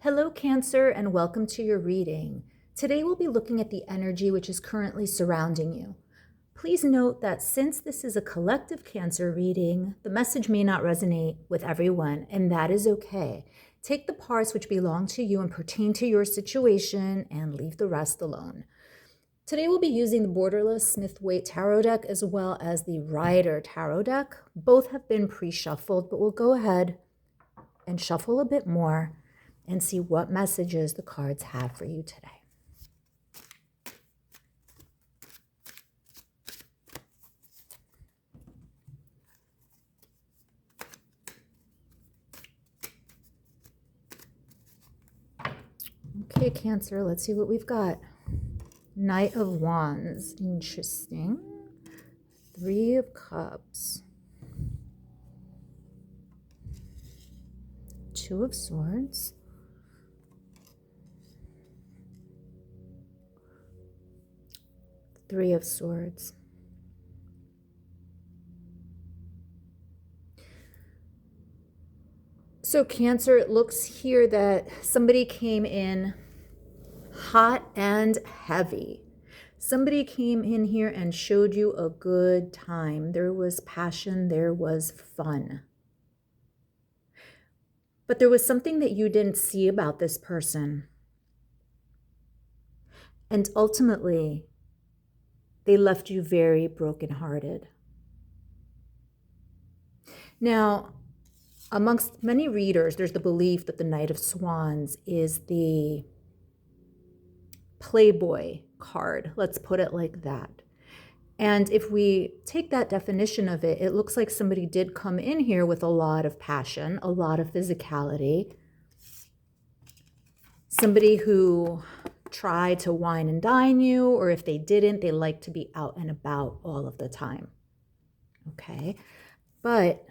Hello, Cancer, and welcome to your reading. Today we'll be looking at the energy which is currently surrounding you. Please note that since this is a collective Cancer reading, the message may not resonate with everyone, and that is okay. Take the parts which belong to you and pertain to your situation and leave the rest alone. Today we'll be using the Borderless Smith-Waite Tarot deck as well as the Rider Tarot deck. Both have been pre-shuffled, but we'll go ahead and shuffle a bit more and see what messages the cards have for you today. Okay, Cancer, let's see what we've got. Knight of Wands, interesting. Three of Cups. Two of Swords. Three of Swords. So Cancer, it looks here that somebody came in hot and heavy. Somebody came in here and showed you a good time. There was passion, there was fun. But there was something that you didn't see about this person. And ultimately, they left you very brokenhearted. Now, amongst many readers, there's the belief that the Knight of Wands is the playboy card. Let's put it like that. And if we take that definition of it, it looks like somebody did come in here with a lot of passion, a lot of physicality. Somebody who tried to wine and dine you, or if they didn't, they like to be out and about all of the time. Okay? But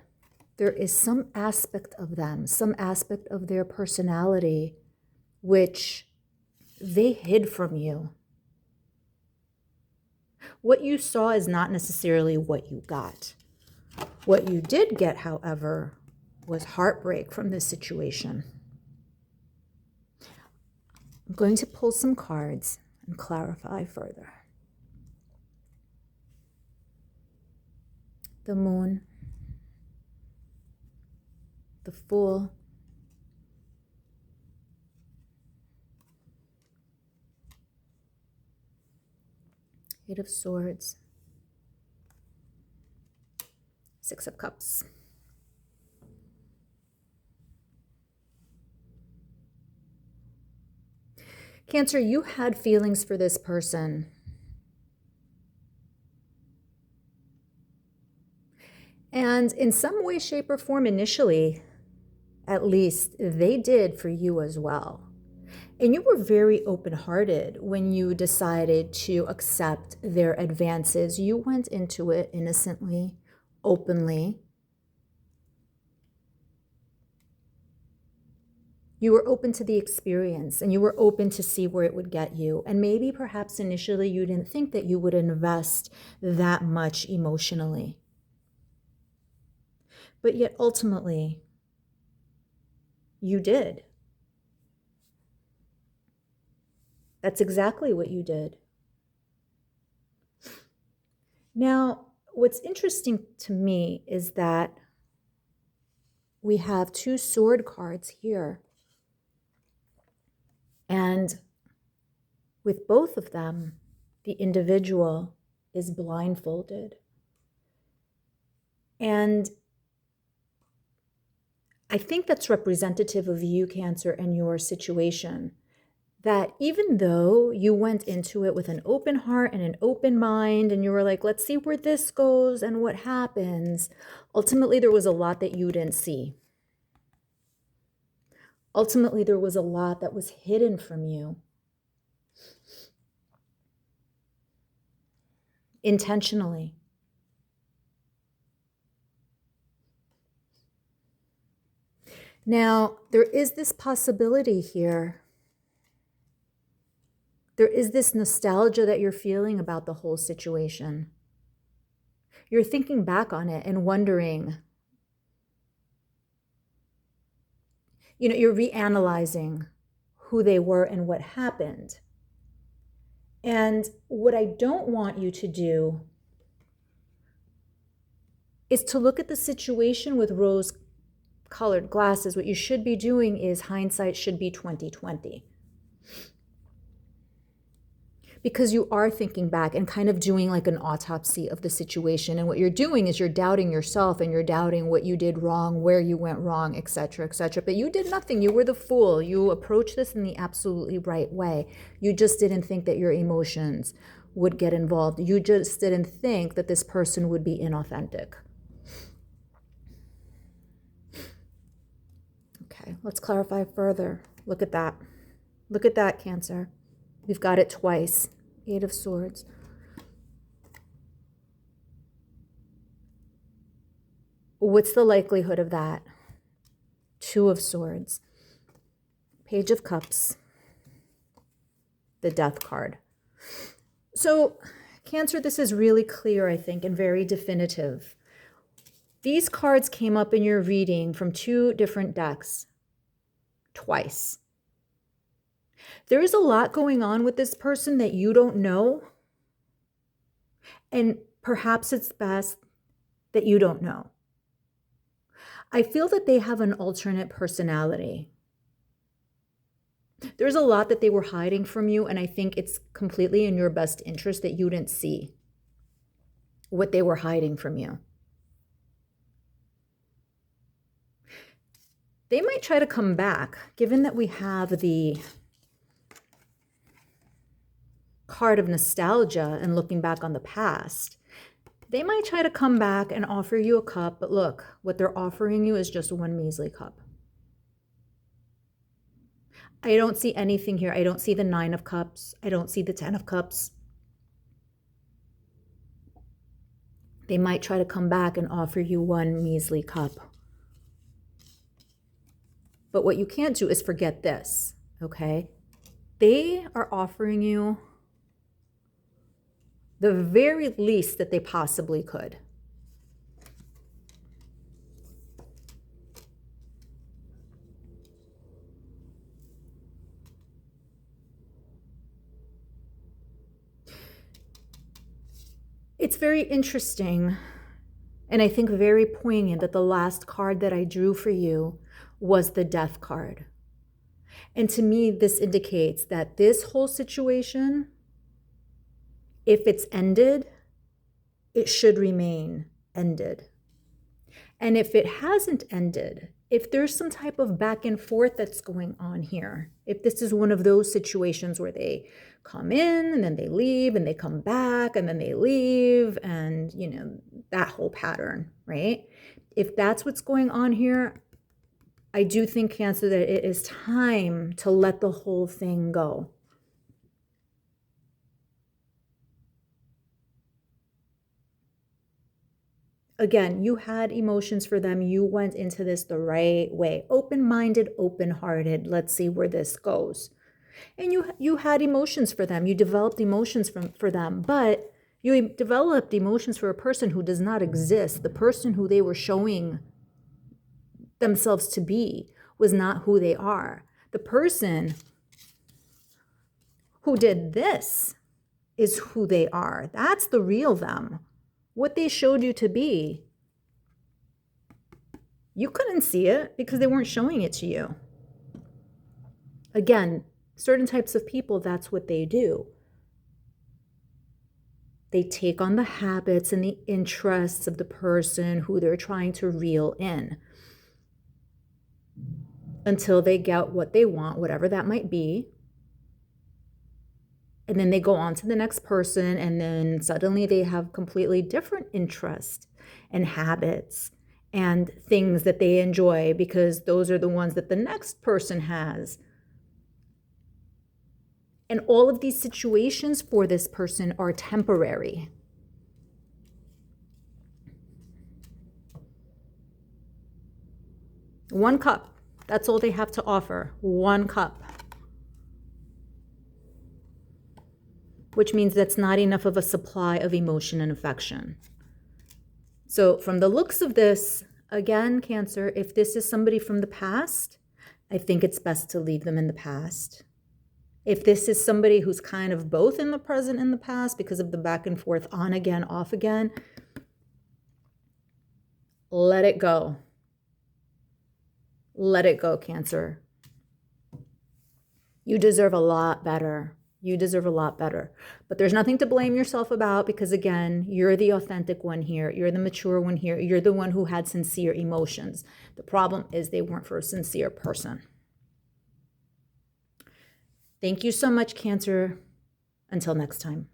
there is some aspect of them, some aspect of their personality, which they hid from you. What you saw is not necessarily what you got. What you did get, however, was heartbreak from this situation. I'm going to pull some cards and clarify further. The Moon, the Fool, Eight of Swords, Six of Cups. Cancer, you had feelings for this person. And in some way, shape, or form, initially, at least, they did for you as well. And you were very open-hearted when you decided to accept their advances. You went into it innocently, openly. You were open to the experience, and you were open to see where it would get you. And maybe perhaps initially you didn't think that you would invest that much emotionally. But yet ultimately, you did. That's exactly what you did. Now, what's interesting to me is that we have two sword cards here. And with both of them, the individual is blindfolded. And I think that's representative of you, Cancer, and your situation. That even though you went into it with an open heart and an open mind, and you were like, let's see where this goes and what happens, ultimately there was a lot that you didn't see. Ultimately, there was a lot that was hidden from you. Intentionally. Now, there is this possibility here. There is this nostalgia that you're feeling about the whole situation. You're thinking back on it and wondering, you're reanalyzing who they were and what happened. And what I don't want you to do is to look at the situation with rose-colored glasses. What you should be doing is hindsight should be 20/20. Because you are thinking back and kind of doing like an autopsy of the situation. And what you're doing is you're doubting yourself and you're doubting what you did wrong, where you went wrong, etc., etc. But you did nothing. You were the fool. You approached this in the absolutely right way. You just didn't think that your emotions would get involved. You just didn't think that this person would be inauthentic. Okay, let's clarify further. Look at that. Look at that, Cancer. We've got it twice. 8 of Swords. What's the likelihood of that? 2 of Swords. Page of Cups. The Death card. So, Cancer, this is really clear, I think, and very definitive. These cards came up in your reading from 2 different decks. Twice. There is a lot going on with this person that you don't know. And perhaps it's best that you don't know. I feel that they have an alternate personality. There's a lot that they were hiding from you, and I think it's completely in your best interest that you didn't see what they were hiding from you. They might try to come back, given that we have the card of nostalgia and looking back on the past. They might try to come back and offer you a cup, but look, what they're offering you is just one measly cup. I don't see anything here. I don't see the 9 of Cups. I don't see the 10 of Cups. They might try to come back and offer you one measly cup. But what you can't do is forget this, okay? They are offering you the very least that they possibly could. It's very interesting, and I think very poignant, that the last card that I drew for you was the Death card. And to me, this indicates that this whole situation, if it's ended, it should remain ended. And if it hasn't ended, if there's some type of back and forth that's going on here, if this is one of those situations where they come in and then they leave and they come back and then they leave, and you know, that whole pattern, right? If that's what's going on here, I do think, Cancer, that it is time to let the whole thing go. Again, you had emotions for them. You went into this the right way. Open-minded, open-hearted. Let's see where this goes. And you had emotions for them. You developed emotions for them. But you developed emotions for a person who does not exist. The person who they were showing themselves to be was not who they are. The person who did this is who they are. That's the real them. What they showed you to be, you couldn't see it because they weren't showing it to you. Again, certain types of people, that's what they do. They take on the habits and the interests of the person who they're trying to reel in until they get what they want, whatever that might be. And then they go on to the next person, and then suddenly they have completely different interests and habits and things that they enjoy because those are the ones that the next person has. And all of these situations for this person are temporary. One cup. That's all they have to offer. One cup. Which means that's not enough of a supply of emotion and affection. So from the looks of this, again, Cancer, if this is somebody from the past, I think it's best to leave them in the past. If this is somebody who's kind of both in the present and the past because of the back and forth, on again, off again, let it go. Let it go, Cancer. You deserve a lot better. You deserve a lot better. But there's nothing to blame yourself about because, again, you're the authentic one here. You're the mature one here. You're the one who had sincere emotions. The problem is they weren't for a sincere person. Thank you so much, Cancer. Until next time.